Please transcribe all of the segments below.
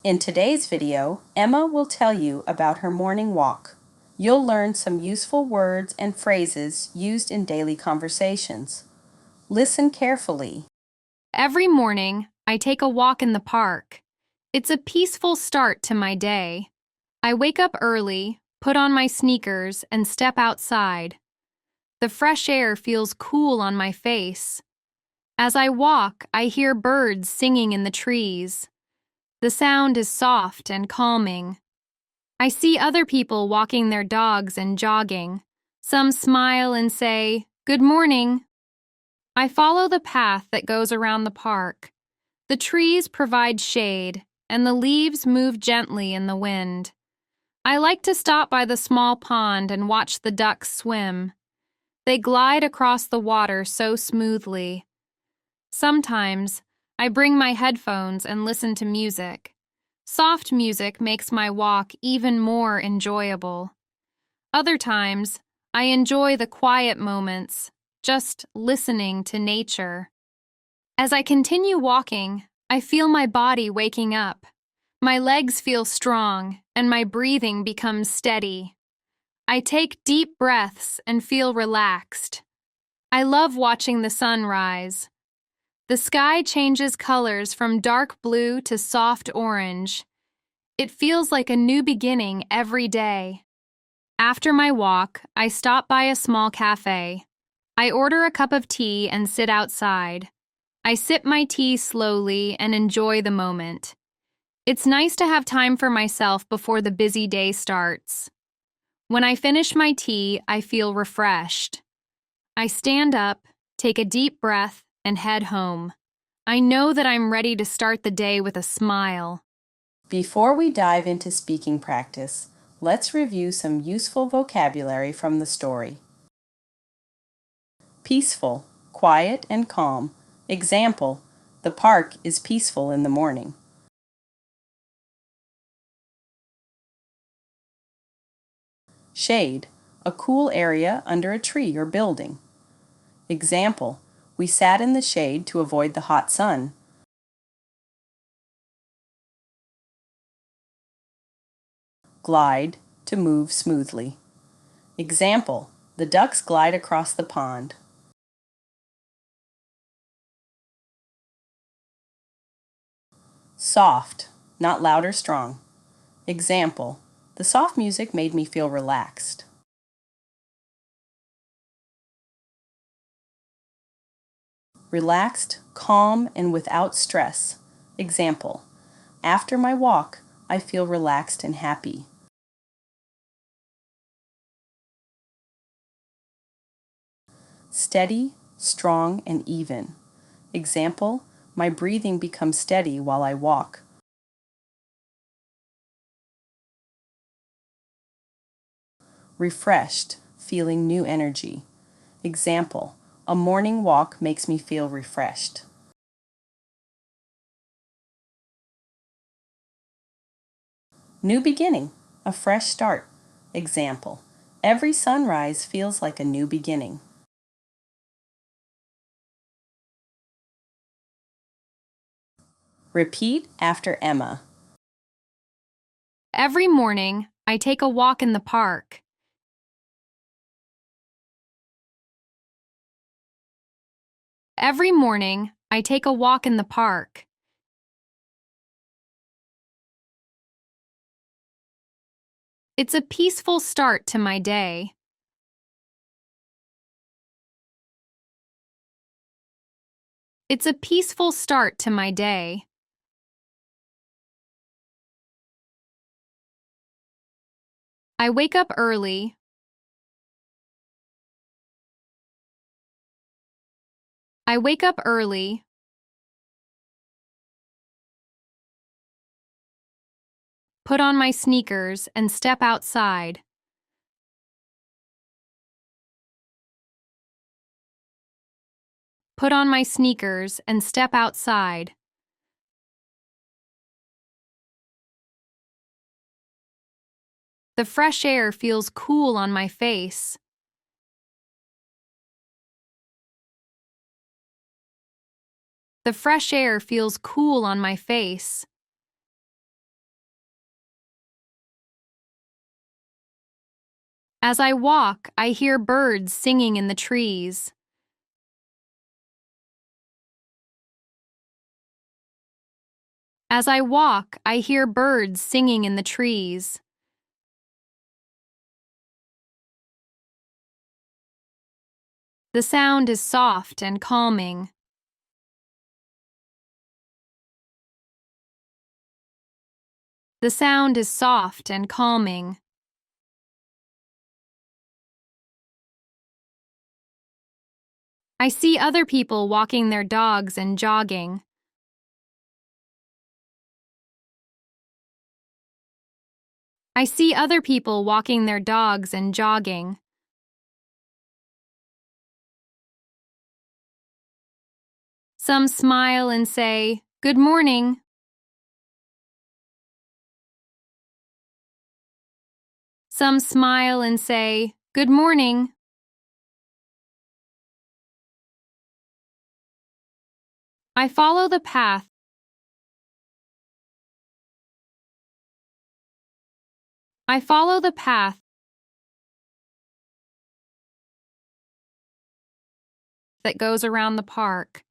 In today's video, Emma will tell you about her morning walk. You'll learn some useful words and phrases used in daily conversations. Listen carefully. Every morning, I take a walk in the park. It's a peaceful start to my day. I wake up early, put on my sneakers, and step outside. The fresh air feels cool on my face. As I walk, I hear birds singing in the trees. The sound is soft and calming. I see other people walking their dogs and jogging. Some smile and say, "Good morning." I follow the path that goes around the park. The trees provide shade, and the leaves move gently in the wind. I like to stop by the small pond and watch the ducks swim. They glide across the water so smoothly. Sometimes, I bring my headphones and listen to music. Soft music makes my walk even more enjoyable. Other times, I enjoy the quiet moments, just listening to nature. As I continue walking, I feel my body waking up. My legs feel strong, and my breathing becomes steady. I take deep breaths and feel relaxed. I love watching the sun rise. The sky changes colors from dark blue to soft orange. It feels like a new beginning every day. After my walk, I stop by a small cafe. I order a cup of tea and sit outside. I sip my tea slowly and enjoy the moment. It's nice to have time for myself before the busy day starts. When I finish my tea, I feel refreshed. I stand up, take a deep breath, and head home. I know that I'm ready to start the day with a smile. Before we dive into speaking practice, let's review some useful vocabulary from the story. Peaceful, quiet and calm. Example, the park is peaceful in the morning. Shade, a cool area under a tree or building. Example, we sat in the shade to avoid the hot sun. Glide, to move smoothly. Example, the ducks glide across the pond. Soft, not loud or strong. Example, the soft music made me feel relaxed. Relaxed, calm, and without stress. Example, after my walk, I feel relaxed and happy. Steady, strong, and even. Example, my breathing becomes steady while I walk. Refreshed, feeling new energy. Example, a morning walk makes me feel refreshed. New beginning, a fresh start. Example, every sunrise feels like a new beginning. Repeat after Emma. Every morning, I take a walk in the park. Every morning, I take a walk in the park. It's a peaceful start to my day. It's a peaceful start to my day. I wake up early. I wake up early. Put on my sneakers and step outside. Put on my sneakers and step outside. The fresh air feels cool on my face. The fresh air feels cool on my face. As I walk, I hear birds singing in the trees. As I walk, I hear birds singing in the trees. The sound is soft and calming. The sound is soft and calming. I see other people walking their dogs and jogging. I see other people walking their dogs and jogging. Some smile and say, "Good morning." Some smile and say, "Good morning." I follow the path. I follow the path that goes around the park.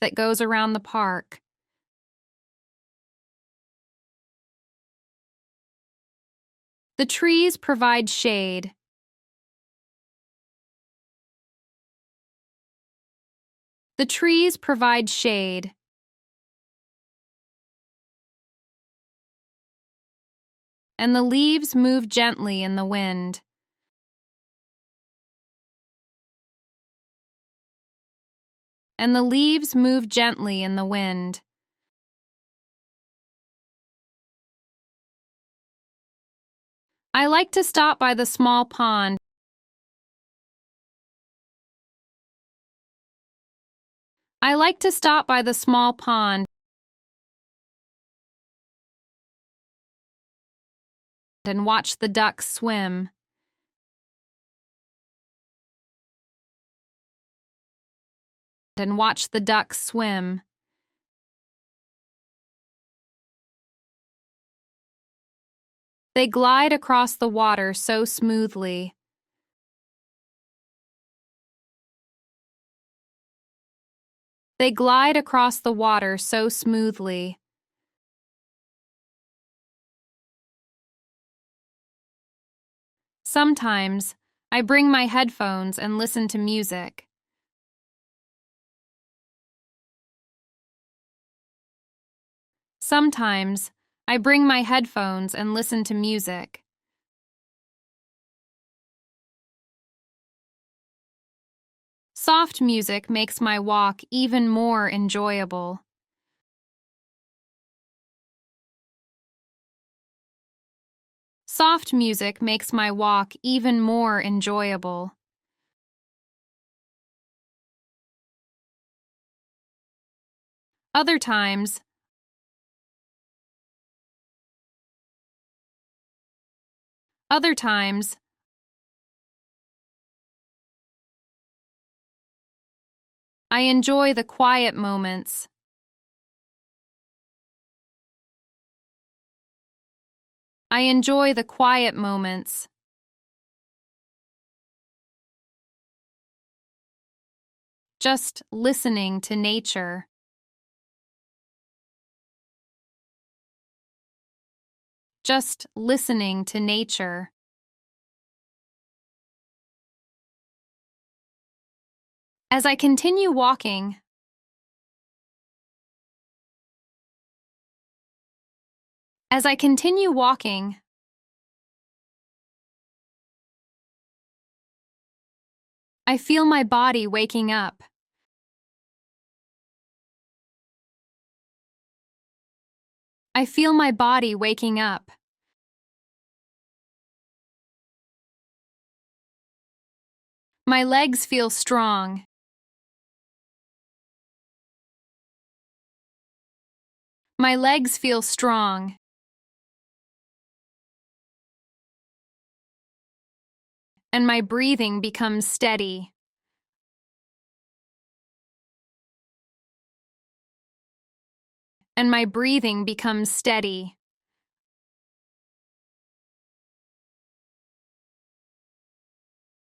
That goes around the park. The trees provide shade. The trees provide shade. And the leaves move gently in the wind. And the leaves move gently in the wind. I like to stop by the small pond. I like to stop by the small pond and watch the ducks swim. And watch the ducks swim. They glide across the water so smoothly. They glide across the water so smoothly. Sometimes, I bring my headphones and listen to music. Sometimes, I bring my headphones and listen to music. Soft music makes my walk even more enjoyable. Soft music makes my walk even more enjoyable. Other times, I enjoy the quiet moments. I enjoy the quiet moments. Just listening to nature. Just listening to nature. As I continue walking, As I continue walking, I feel my body waking up. I feel my body waking up. My legs feel strong. My legs feel strong. And my breathing becomes steady. and my breathing becomes steady.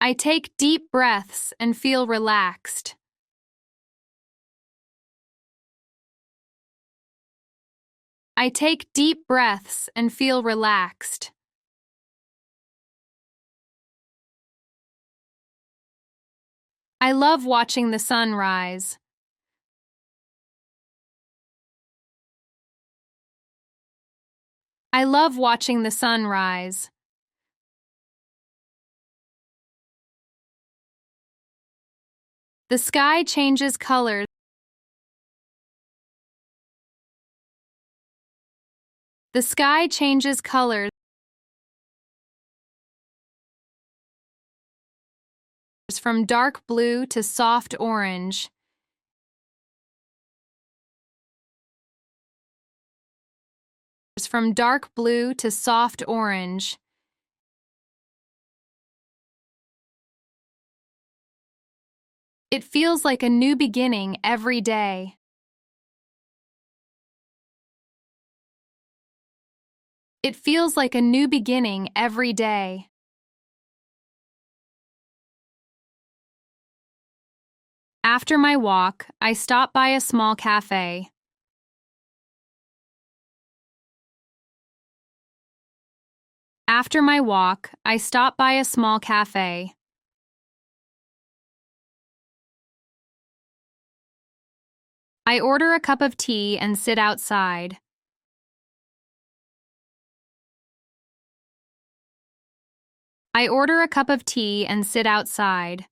I take deep breaths and feel relaxed. I take deep breaths and feel relaxed. I love watching the sun rise. I love watching the sun rise. The sky changes colors. The sky changes colors from dark blue to soft orange. From dark blue to soft orange. It feels like a new beginning every day. It feels like a new beginning every day. After my walk, I stop by a small cafe. After my walk, I stop by a small cafe. I order a cup of tea and sit outside. I order a cup of tea and sit outside.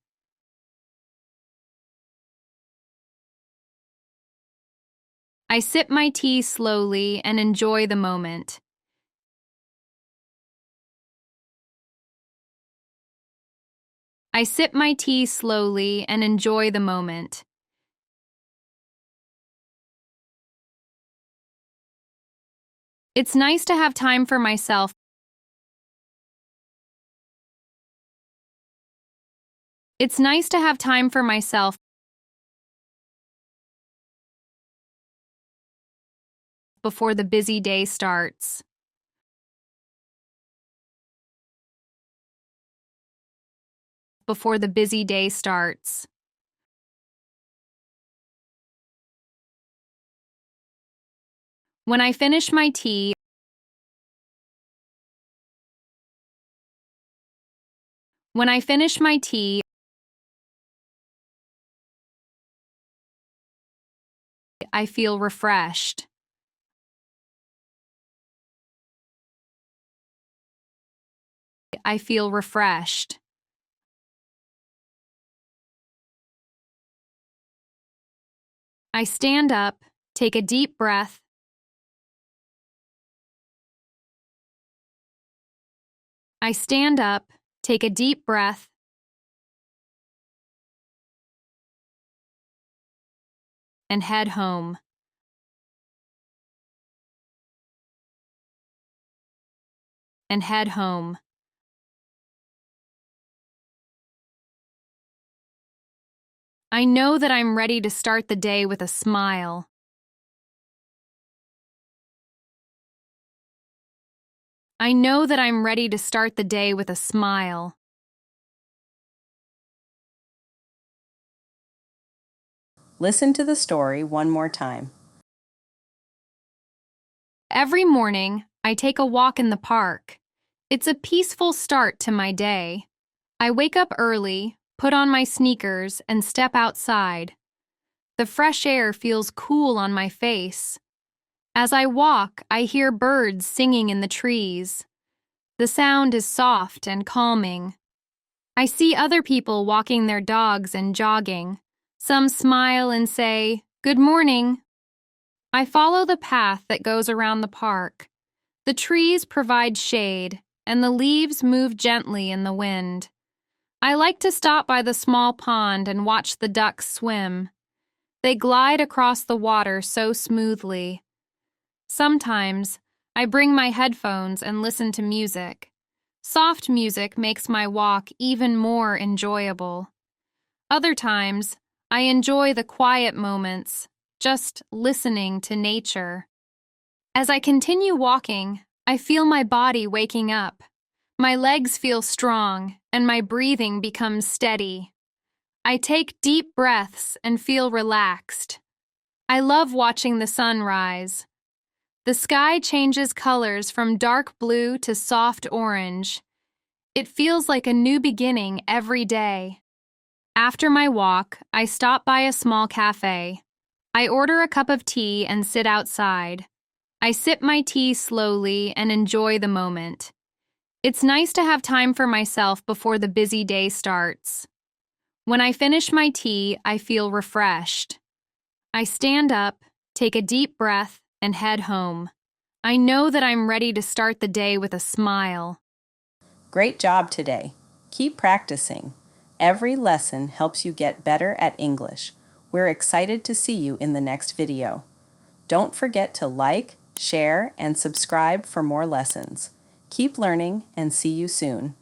I sip my tea slowly and enjoy the moment. I sip my tea slowly and enjoy the moment. It's nice to have time for myself. It's nice to have time for myself before the busy day starts. Before the busy day starts. When I finish my tea, when I finish my tea, I feel refreshed. I feel refreshed. I stand up, take a deep breath. I stand up, take a deep breath, and head home. And head home. I know that I'm ready to start the day with a smile. I know that I'm ready to start the day with a smile. Listen to the story one more time. Every morning, I take a walk in the park. It's a peaceful start to my day. I wake up early, put on my sneakers, and step outside. The fresh air feels cool on my face. As I walk, I hear birds singing in the trees. The sound is soft and calming. I see other people walking their dogs and jogging. Some smile and say, "Good morning." I follow the path that goes around the park. The trees provide shade, and the leaves move gently in the wind. I like to stop by the small pond and watch the ducks swim. They glide across the water so smoothly. Sometimes, I bring my headphones and listen to music. Soft music makes my walk even more enjoyable. Other times, I enjoy the quiet moments, just listening to nature. As I continue walking, I feel my body waking up. My legs feel strong, and my breathing becomes steady. I take deep breaths and feel relaxed. I love watching the sun rise. The sky changes colors from dark blue to soft orange. It feels like a new beginning every day. After my walk, I stop by a small cafe. I order a cup of tea and sit outside. I sip my tea slowly and enjoy the moment. It's nice to have time for myself before the busy day starts. When I finish my tea, I feel refreshed. I stand up, take a deep breath, and head home. I know that I'm ready to start the day with a smile. Great job today. Keep practicing. Every lesson helps you get better at English. We're excited to see you in the next video. Don't forget to like, share, and subscribe for more lessons. Keep learning and see you soon.